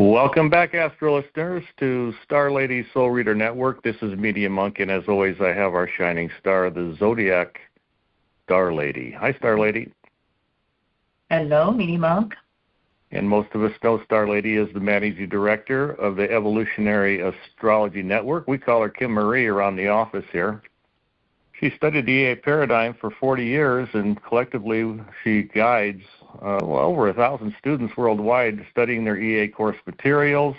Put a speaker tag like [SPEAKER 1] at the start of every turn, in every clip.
[SPEAKER 1] Welcome back, Astro listeners, to Star Lady Soul Reader Network. This is Medium Monk, and as always, I have our shining star, the Zodiac Star Lady. Hi, Star Lady.
[SPEAKER 2] Hello, Medium Monk.
[SPEAKER 1] And most of us know Star Lady is the managing director of the Evolutionary Astrology Network. We call her Kim Marie around the office here. She studied the EA paradigm for 40 years, and collectively she guides over 1,000 students worldwide studying their EA course materials.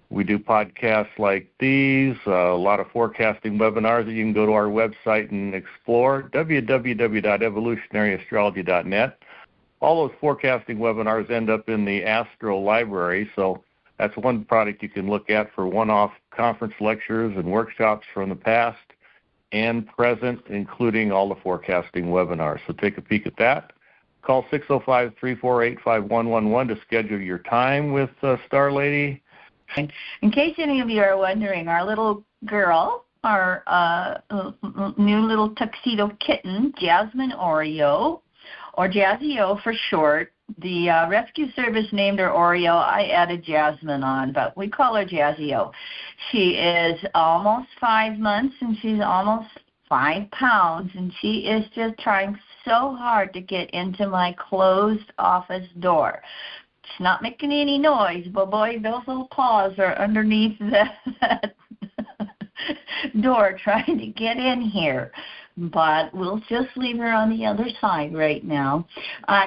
[SPEAKER 1] We do podcasts like these, a lot of forecasting webinars that you can go to our website and explore, www.evolutionaryastrology.net. All those forecasting webinars end up in the Astro Library, so that's one product you can look at for one-off conference lectures and workshops from the past and present, including all the forecasting webinars. So take a peek at that. Call 605-348-5111 to schedule your time with Star Lady.
[SPEAKER 2] In case any of you are wondering, our little girl, our new little tuxedo kitten, Jasmine Oreo, or Jazzy-O for short, the rescue service named her Oreo. I added Jasmine on, but we call her Jazzy-O. She is almost 5 months, and she's almost 5 pounds, and she is just trying so hard to get into my closed office door. She's not making any noise, but boy, those little claws are underneath that door trying to get in here. But we'll just leave her on the other side right now.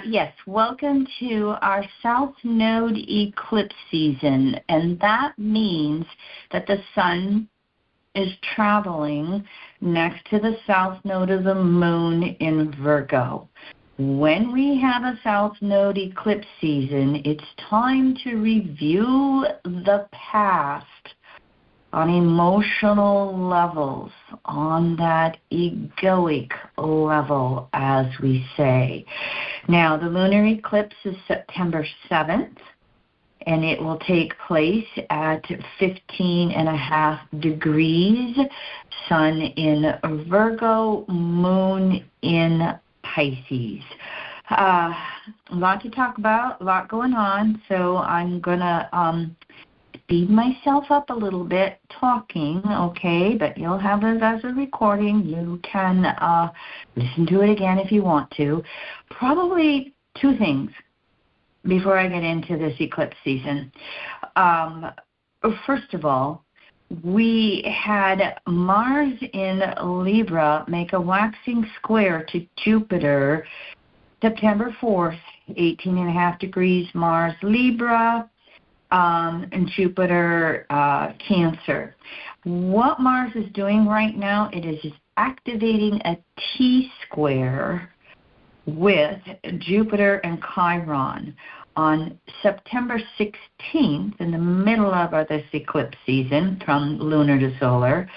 [SPEAKER 2] Yes, welcome to our South Node eclipse season, and that means that the sun is traveling next to the south node of the moon in Virgo. When we have a south node eclipse season, it's time to review the past on emotional levels, on that egoic level, as we say. Now, the lunar eclipse is September 7th, and it will take place at 15.5 degrees, sun in Virgo, moon in Pisces. A lot to talk about, a lot going on, so I'm going to speed myself up a little bit talking, okay, but you'll have it as a recording. You can listen to it again if you want to. Probably two things before I get into this eclipse season. First of all, we had Mars in Libra make a waxing square to Jupiter September 4th, 18.5 degrees Mars Libra, and Jupiter Cancer. What Mars is doing right now, it is activating a T-square with Jupiter and Chiron on September 16th, in the middle of this eclipse season, from lunar to solar.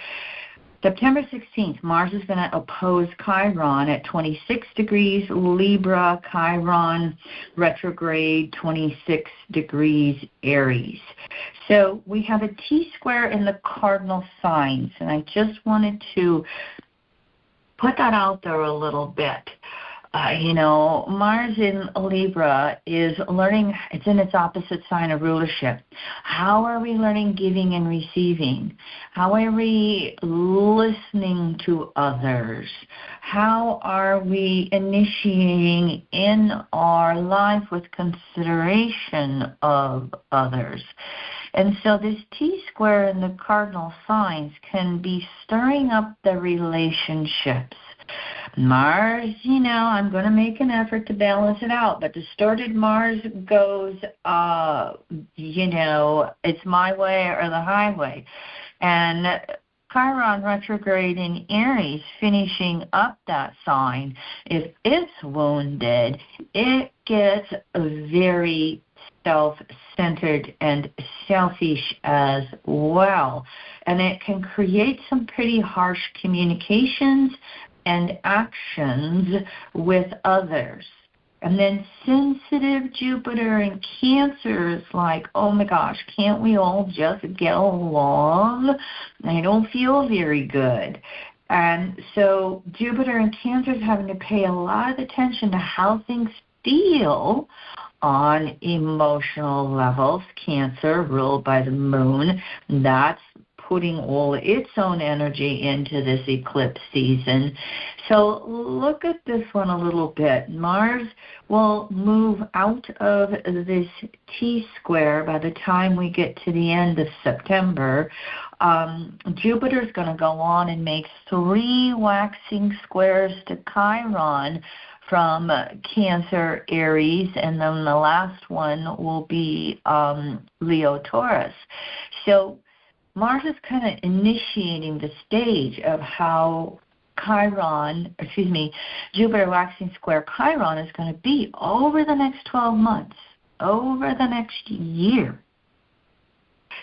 [SPEAKER 2] September 16th, Mars is going to oppose Chiron at 26 degrees Libra, Chiron retrograde 26 degrees Aries. So we have a T-square in the cardinal signs, and I just wanted to put that out there a little bit. Mars in Libra is learning, it's in its opposite sign of rulership. How are we learning giving and receiving? How are we listening to others? How are we initiating in our life with consideration of others? And so this T-square in the cardinal signs can be stirring up the relationships. Mars, I'm going to make an effort to balance it out, but distorted Mars goes, it's my way or the highway. And Chiron retrograde in Aries, finishing up that sign, if it's wounded, it gets very self-centered and selfish as well. And it can create some pretty harsh communications and actions with others. And then sensitive Jupiter and Cancer is like, oh my gosh, can't we all just get along? I don't feel very good. And so Jupiter and Cancer is having to pay a lot of attention to how things feel on emotional levels. Cancer, ruled by the moon, that's putting all its own energy into this eclipse season. So look at this one a little bit. Mars will move out of this T-square by the time we get to the end of September. Jupiter's going to go on and make 3 waxing squares to Chiron from Cancer, Aries, and then the last one will be Leo, Taurus. So Mars is kind of initiating the stage of how Jupiter waxing square Chiron is going to be over the next 12 months, over the next year.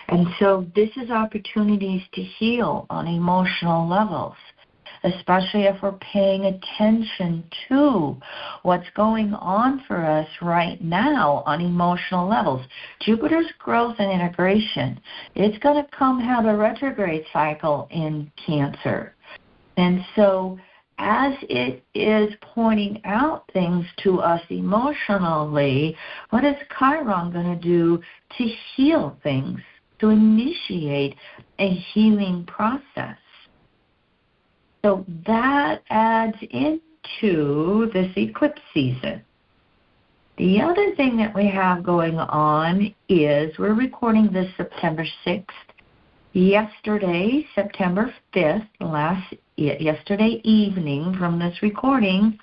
[SPEAKER 2] And so this is opportunities to heal on emotional levels, especially if we're paying attention to what's going on for us right now on emotional levels. Jupiter's growth and integration, it's going to come have a retrograde cycle in Cancer. And so as it is pointing out things to us emotionally, what is Chiron going to do to heal things, to initiate a healing process? So that adds into this eclipse season. The other thing that we have going on is we're recording this September 6th. Yesterday, September 5th, yesterday evening from this recording,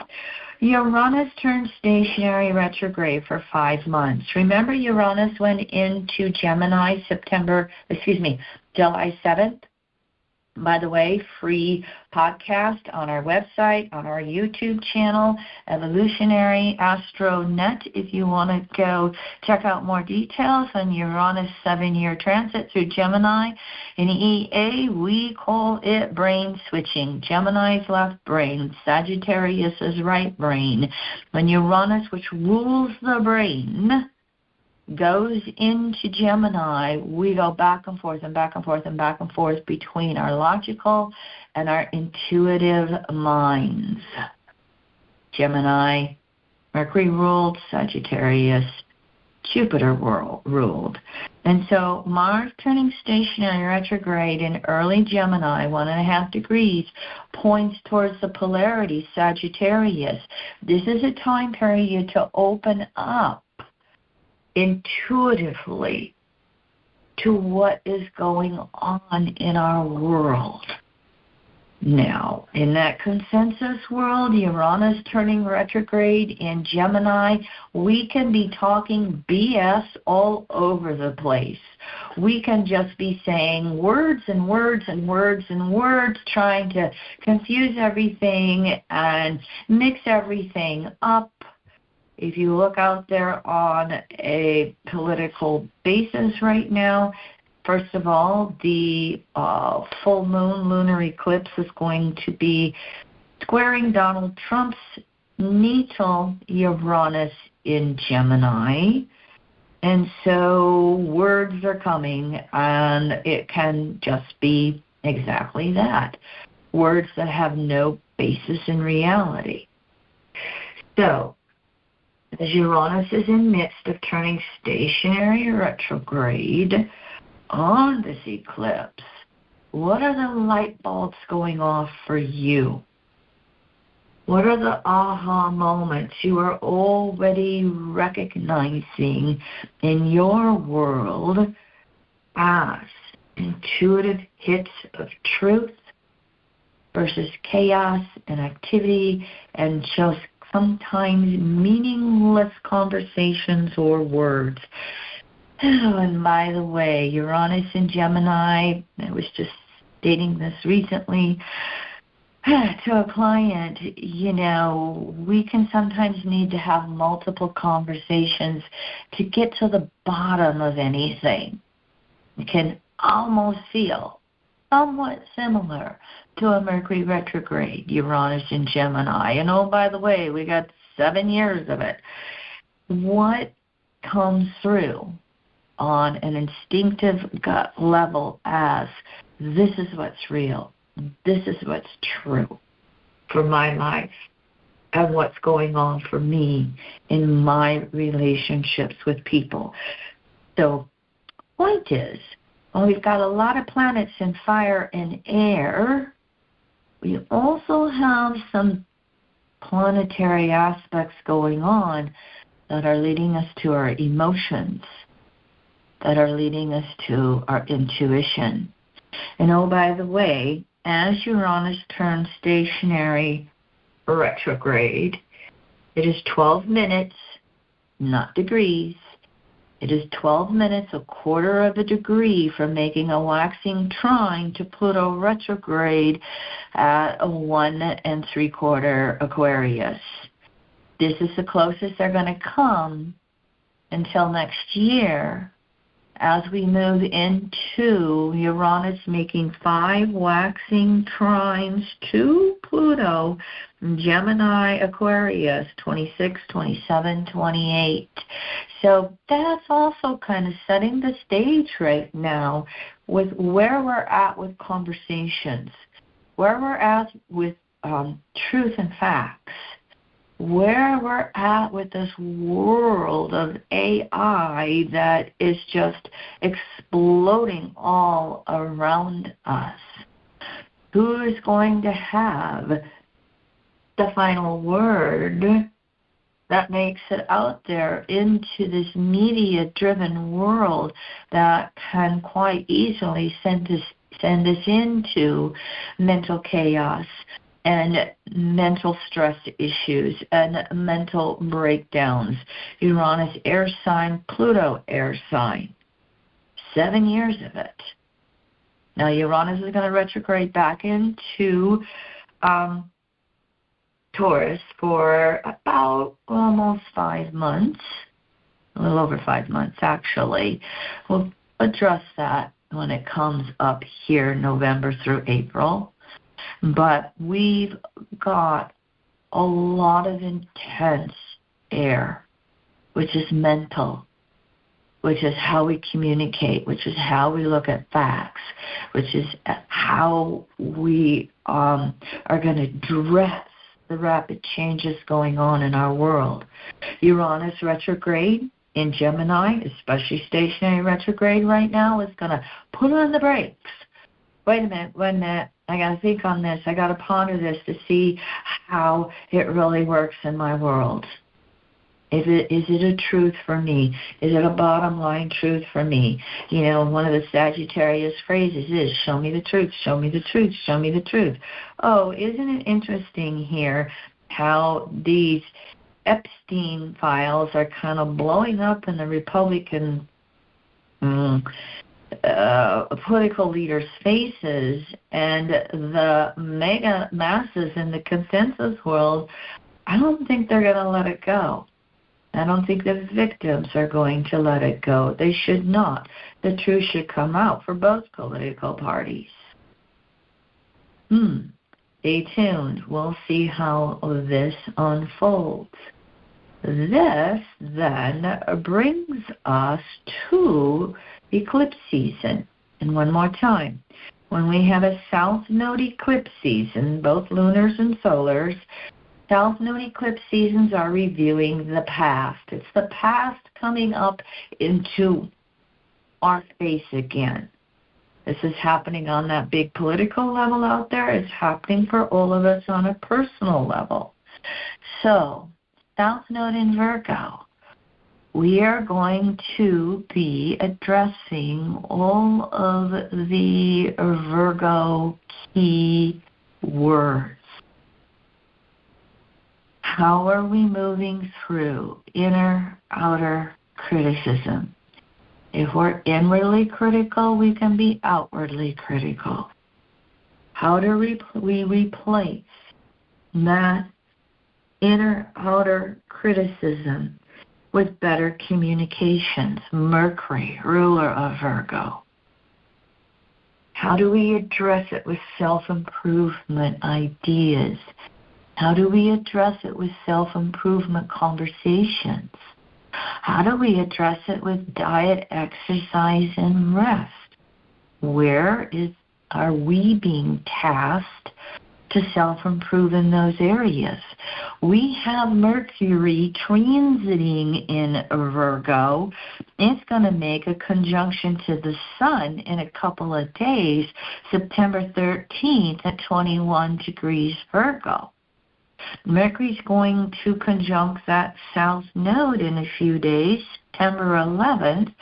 [SPEAKER 2] Uranus turned stationary retrograde for 5 months. Remember, Uranus went into Gemini July 7th? By the way, free podcast on our website, on our YouTube channel, Evolutionary Astronet, if you want to go check out more details on Uranus' 7-year transit through Gemini. In EA, we call it brain switching. Gemini's left brain, Sagittarius' right brain. When Uranus, which rules the brain, goes into Gemini, we go back and forth and back and forth and back and forth between our logical and our intuitive minds. Gemini, Mercury ruled, Sagittarius, Jupiter ruled. And so Mars turning stationary retrograde in early Gemini, 1.5 degrees, points towards the polarity Sagittarius. This is a time period to open up intuitively to what is going on in our world. Now, in that consensus world, Uranus turning retrograde in Gemini, we can be talking BS all over the place. We can just be saying words and words and words and words, trying to confuse everything and mix everything up. If you look out there on a political basis right now, first of all, the full moon lunar eclipse is going to be squaring Donald Trump's natal Uranus in Gemini. And so words are coming, and it can just be exactly that. Words that have no basis in reality. So, as Uranus is in midst of turning stationary retrograde on this eclipse, what are the light bulbs going off for you? What are the aha moments you are already recognizing in your world as intuitive hits of truth versus chaos and activity and just sometimes meaningless conversations or words? Oh, and by the way, Uranus in Gemini, I was just stating this recently to a client, we can sometimes need to have multiple conversations to get to the bottom of anything. It can almost feel somewhat similar to a Mercury retrograde, Uranus in Gemini. And oh, by the way, we got 7 years of it. What comes through on an instinctive gut level as this is what's real, this is what's true for my life, and what's going on for me in my relationships with people. So, point is, well, we've got a lot of planets in fire and air. We also have some planetary aspects going on that are leading us to our emotions, that are leading us to our intuition. And oh, by the way, as Uranus turns stationary retrograde, it is 12 minutes, not degrees. It is 12 minutes, a quarter of a degree from making a waxing trine to Pluto retrograde at a 1 3/4 Aquarius. This is the closest they're going to come until next year, as we move into Uranus making 5 waxing trines to Pluto, Gemini, Aquarius, 26, 27, 28. So that's also kind of setting the stage right now with where we're at with conversations, where we're at with truth and facts, where we're at with this world of AI that is just exploding all around us. Who is going to have the final word that makes it out there into this media-driven world that can quite easily send us into mental chaos and mental stress issues and mental breakdowns? Uranus air sign, Pluto air sign. 7 years of it. Now Uranus is going to retrograde back into Taurus for about almost 5 months, a little over 5 months actually. We'll address that when it comes up here November through April. But we've got a lot of intense air, which is mental, which is how we communicate, which is how we look at facts, which is how we are going to address the rapid changes going on in our world. Uranus retrograde in Gemini, especially stationary retrograde right now, is going to put on the brakes. Wait a minute, I got to think on this. I got to ponder this to see how it really works in my world. Is it a truth for me? Is it a bottom line truth for me? You know, one of the Sagittarius phrases is, show me the truth, show me the truth, show me the truth. Oh, isn't it interesting here how these Epstein files are kind of blowing up in the Republican political leaders' faces, and the mega masses in the consensus world, I don't think they're going to let it go. I don't think the victims are going to let it go. They should not. The truth should come out for both political parties. Stay tuned. We'll see how this unfolds. This then brings us to eclipse season. And one more time, when we have a south node eclipse season, both lunars and solars, south node eclipse seasons are reviewing the past. It's the past coming up into our face again. This is happening on that big political level out there. It's happening for all of us on a personal level. So, south node in Virgo, we are going to be addressing all of the Virgo key words. How are we moving through inner, outer criticism? If we're inwardly critical, we can be outwardly critical. How do we replace that inner, outer criticism with better communications? Mercury, ruler of Virgo. How do we address it with self-improvement ideas? How do we address it with self-improvement conversations? How do we address it with diet, exercise, and rest? Where are we being tasked to self-improve in those areas? We have Mercury transiting in Virgo. It's going to make a conjunction to the Sun in a couple of days, September 13th at 21 degrees Virgo. Mercury's going to conjunct that South Node in a few days, September 11th,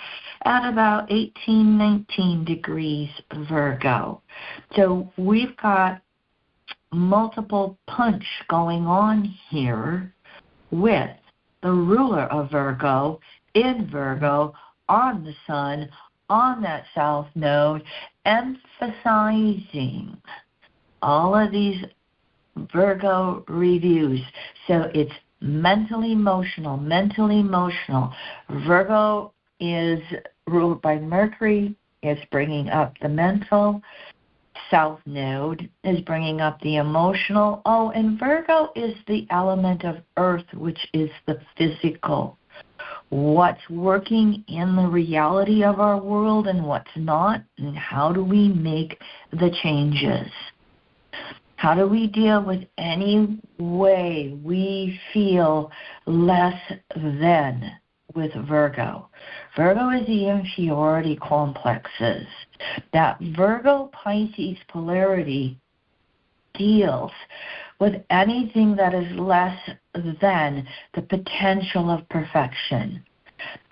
[SPEAKER 2] at about 19 degrees Virgo. So we've got multiple punch going on here with the ruler of Virgo in Virgo on the Sun, on that South Node, emphasizing all of these Virgo reviews. So it's mentally emotional. Virgo is ruled by Mercury. It's bringing up the mental. South Node is bringing up the emotional. Oh, and Virgo is the element of earth, which is the physical. What's working in the reality of our world and what's not, and how do we make the changes? How do we deal with any way we feel less than with Virgo? Virgo is the inferiority complexes. That Virgo-Pisces polarity deals with anything that is less than the potential of perfection.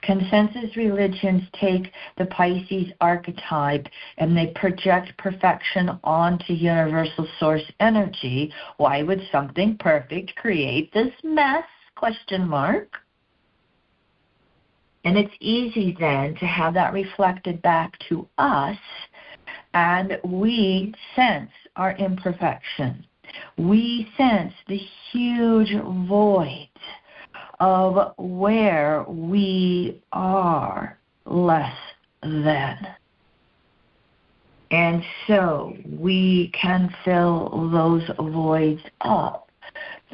[SPEAKER 2] Consensus religions take the Pisces archetype and they project perfection onto universal source energy. Why would something perfect create this mess? ? And it's easy then to have that reflected back to us, and we sense our imperfection. We sense the huge void of where we are less than. And so we can fill those voids up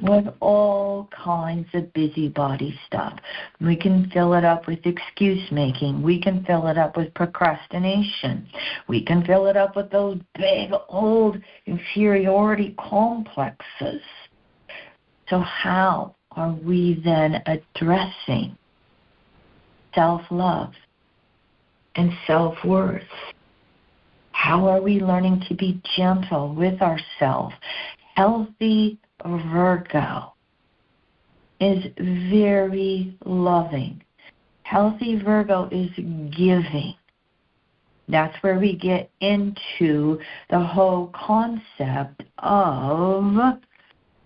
[SPEAKER 2] with all kinds of busybody stuff. We can fill it up with excuse making. We can fill it up with procrastination. We can fill it up with those big old inferiority complexes. So how are we then addressing self-love and self-worth? How are we learning to be gentle with ourselves? Healthy Virgo is very loving. Healthy Virgo is giving. That's where we get into the whole concept of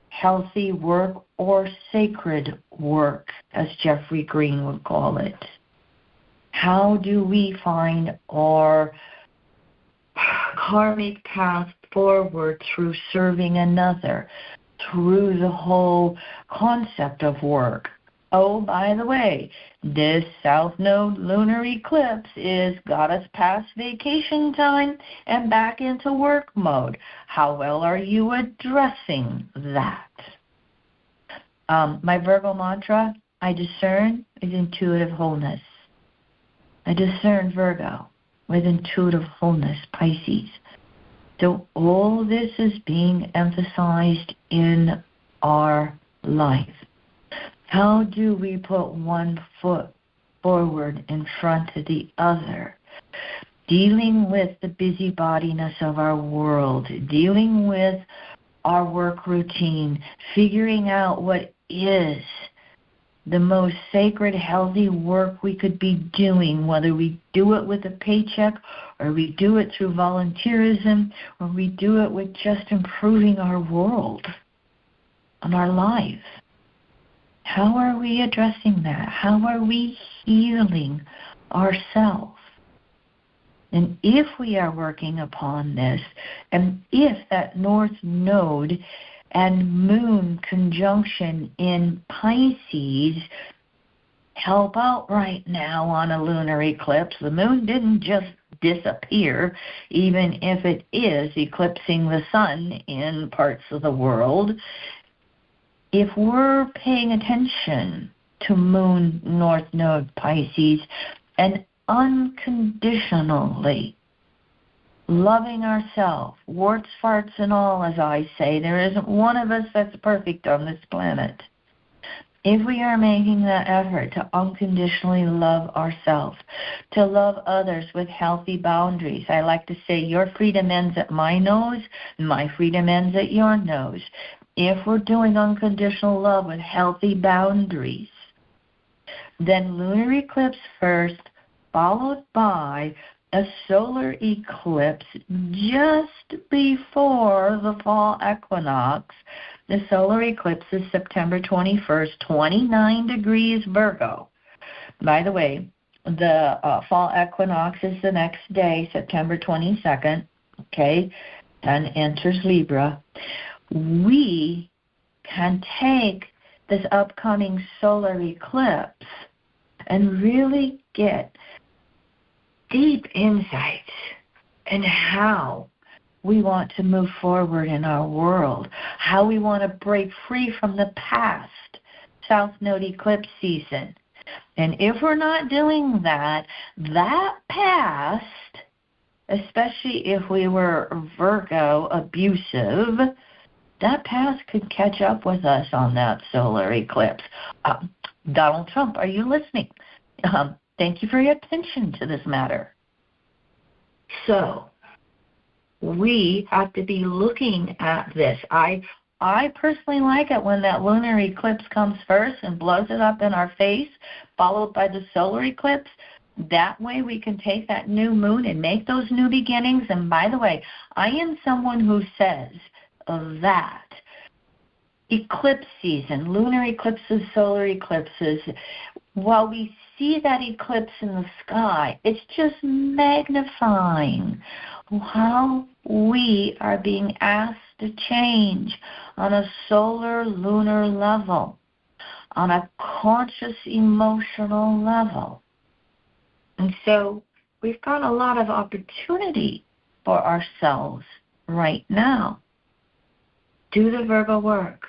[SPEAKER 2] healthy work or sacred work, as Jeffrey Green would call it. How do we find our karmic path forward through serving another, through the whole concept of work? Oh, by the way, this South Node lunar eclipse is got us past vacation time and back into work mode. How well are you addressing that? My Virgo mantra, I discern, is intuitive wholeness. I discern Virgo with intuitive wholeness, Pisces. So all this is being emphasized in our life. How do we put one foot forward in front of the other? Dealing with the busybodiness of our world, dealing with our work routine, figuring out what is the most sacred, healthy work we could be doing, whether we do it with a paycheck or we do it through volunteerism or we do it with just improving our world and our life. How are we addressing that? How are we healing ourselves? And if we are working upon this, and if that North Node and Moon conjunction in Pisces help out right now on a lunar eclipse, the Moon didn't just disappear, even if it is eclipsing the Sun in parts of the world. If we're paying attention to Moon, North Node, Pisces, and unconditionally loving ourselves, warts, farts, and all, as I say. There isn't one of us that's perfect on this planet. If we are making that effort to unconditionally love ourselves, to love others with healthy boundaries, I like to say your freedom ends at my nose, my freedom ends at your nose. If we're doing unconditional love with healthy boundaries, then lunar eclipse first, followed by a solar eclipse just before the fall equinox. The solar eclipse is September 21st, 29 degrees Virgo. By the way, the fall equinox is the next day, September 22nd, okay, and enters Libra. We can take this upcoming solar eclipse and really get deep insights in how we want to move forward in our world, how we want to break free from the past South Node eclipse season. And if we're not doing that, that past, especially if we were Virgo abusive, that past could catch up with us on that solar eclipse. Donald Trump, are you listening? Thank you for your attention to this matter. So, we have to be looking at this. I personally like it when that lunar eclipse comes first and blows it up in our face, followed by the solar eclipse. That way we can take that new moon and make those new beginnings. And by the way, I am someone who says that eclipse season, lunar eclipses, solar eclipses, while we see that eclipse in the sky, it's just magnifying how we are being asked to change on a solar lunar level, on a conscious emotional level. And so we've got a lot of opportunity for ourselves right now. Do the Virgo work.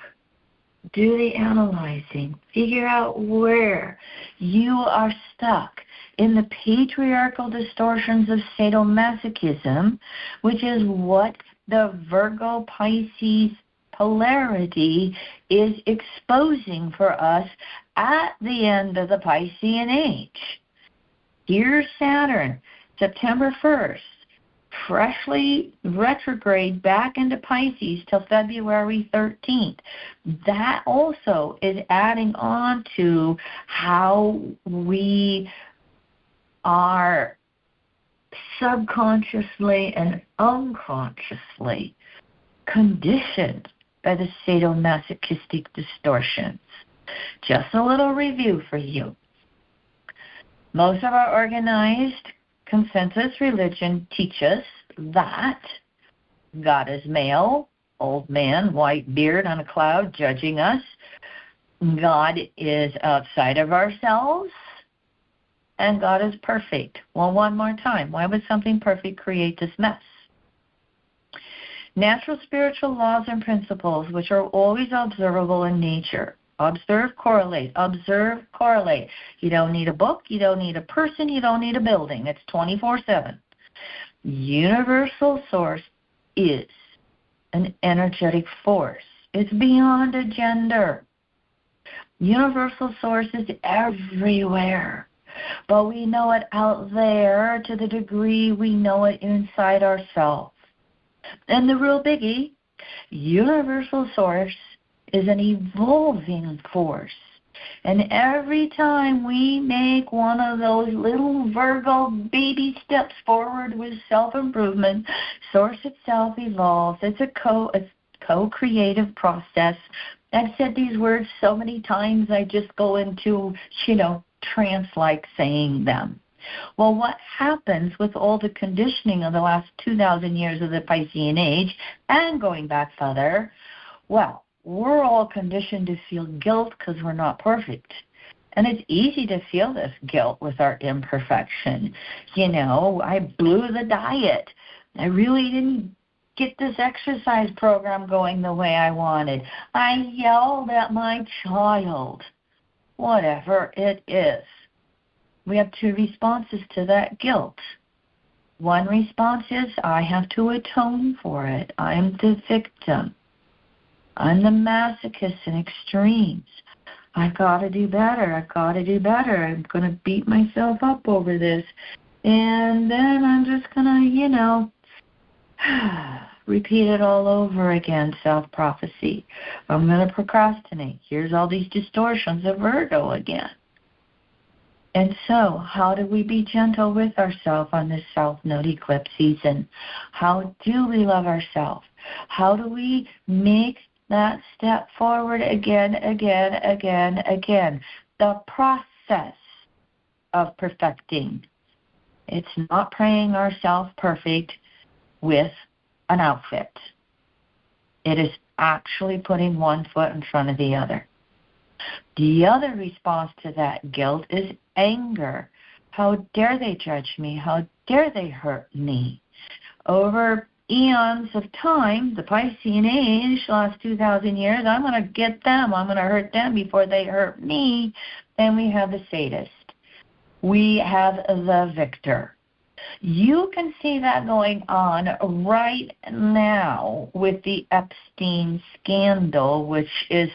[SPEAKER 2] Do the analyzing. Figure out where you are stuck in the patriarchal distortions of sadomasochism, which is what the Virgo-Pisces polarity is exposing for us at the end of the Piscean age. Here's Saturn, September 1st, freshly retrograde back into Pisces till February 13th. That also is adding on to how we are subconsciously and unconsciously conditioned by the sadomasochistic distortions. Just a little review for you. Most of our organized consensus religion teaches that God is male, old man, white beard on a cloud judging us. God is outside of ourselves, and God is perfect. Well, one more time. Why would something perfect create this mess? Natural spiritual laws and principles, which are always observable in nature. Observe, correlate. Observe, correlate. You don't need a book. You don't need a person. You don't need a building. It's 24/7. Universal source is an energetic force. It's beyond a gender. Universal source is everywhere. But we know it out there to the degree we know it inside ourselves. And the real biggie, universal source is an evolving force. And every time we make one of those little Virgo baby steps forward with self-improvement, source itself evolves. It's a co-creative process. I've said these words so many times I just go into, trance-like saying them. Well, what happens with all the conditioning of the last 2,000 years of the Piscean age and going back further? Well, we're all conditioned to feel guilt because we're not perfect. And it's easy to feel this guilt with our imperfection. I blew the diet. I really didn't get this exercise program going the way I wanted. I yelled at my child. Whatever it is. We have two responses to that guilt. One response is, I have to atone for it. I'm the victim. I'm the masochist in extremes. I've got to do better. I've got to do better. I'm going to beat myself up over this. And then I'm just going to, repeat it all over again, self-prophecy. I'm going to procrastinate. Here's all these distortions of Virgo again. And so, how do we be gentle with ourselves on this South Node eclipse season? How do we love ourselves? How do we make that step forward again? The process of perfecting. It's not praying ourselves perfect with an outfit. It is actually putting one foot in front of the other. The other response to that guilt is anger. How dare they judge me? How dare they hurt me? Over eons of time, the Piscean age, last 2,000 years, I'm going to get them. I'm going to hurt them before they hurt me. Then we have the sadist. We have the victor. You can see that going on right now with the Epstein scandal, which is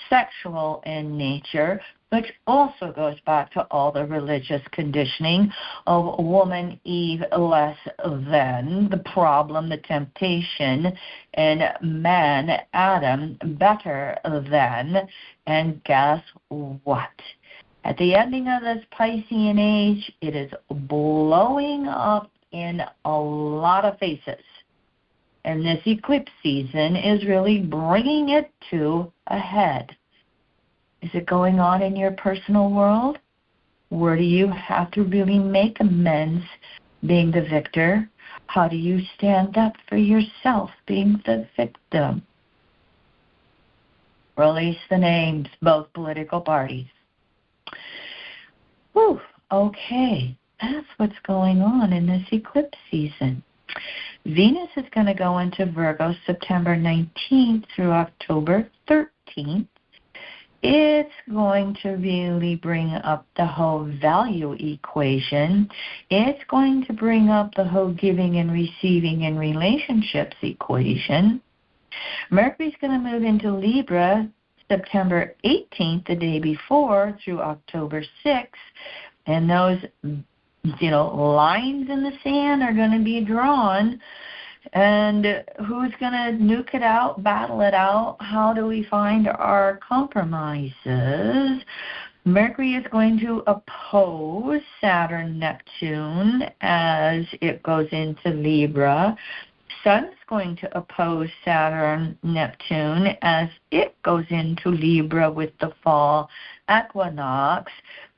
[SPEAKER 2] sexual in nature, which also goes back to all the religious conditioning of woman Eve less than, the problem, the temptation, and man Adam better than. And guess what? At the ending of this Piscean age, it is blowing up in a lot of faces. And this eclipse season is really bringing it to a head. Is it going on in your personal world? Where do you have to really make amends being the victor? How do you stand up for yourself being the victim? Release the names, both political parties. Whew, okay, that's what's going on in this eclipse season. Venus is going to go into Virgo September 19th through October 13th. It's going to really bring up the whole value equation. It's going to bring up the whole giving and receiving in relationships equation. Mercury's going to move into Libra September 18th, the day before, through October 6th, and those, lines in the sand are going to be drawn, and who's going to nuke it out, battle it out? How do we find our compromises? Mercury is going to oppose Saturn-Neptune as it goes into Libra. Sun's going to oppose Saturn-Neptune as it goes into Libra with the fall equinox.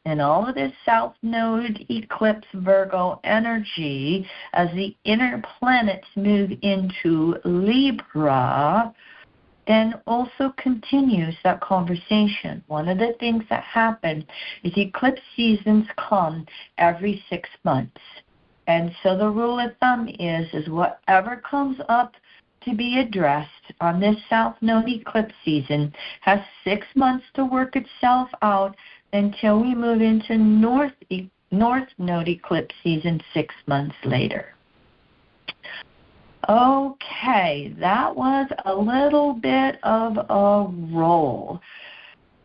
[SPEAKER 2] And all of this South Node eclipse Virgo energy as the inner planets move into Libra, then also continues that conversation. One of the things that happen is eclipse seasons come every 6 months. And so the rule of thumb is whatever comes up to be addressed on this South Node eclipse season has 6 months to work itself out until we move into North Node eclipse season 6 months later. Okay, that was a little bit of a roll.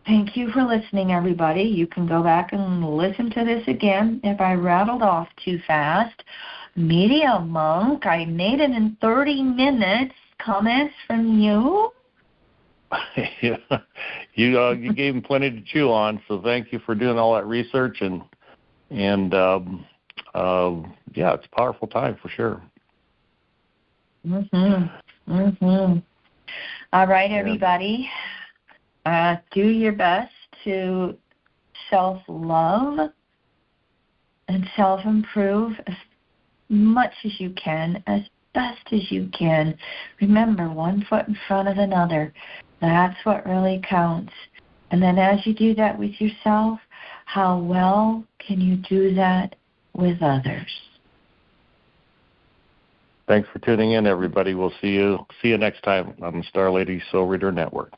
[SPEAKER 2] Thank you for listening, everybody. You can go back and listen to this again. If I rattled off too fast, Media Monk, I made it in 30 minutes. Comments from you?
[SPEAKER 1] Yeah, you gave him plenty to chew on, so thank you for doing all that research, and yeah, it's a powerful time for sure.
[SPEAKER 2] All right, everybody. Do your best to self-love and self-improve as much as you can, as best as you can. Remember, one foot in front of another. That's what really counts. And then as you do that with yourself, how well can you do that with others?
[SPEAKER 1] Thanks for tuning in, everybody. We'll see you next time on the Star Lady Soul Reader Network.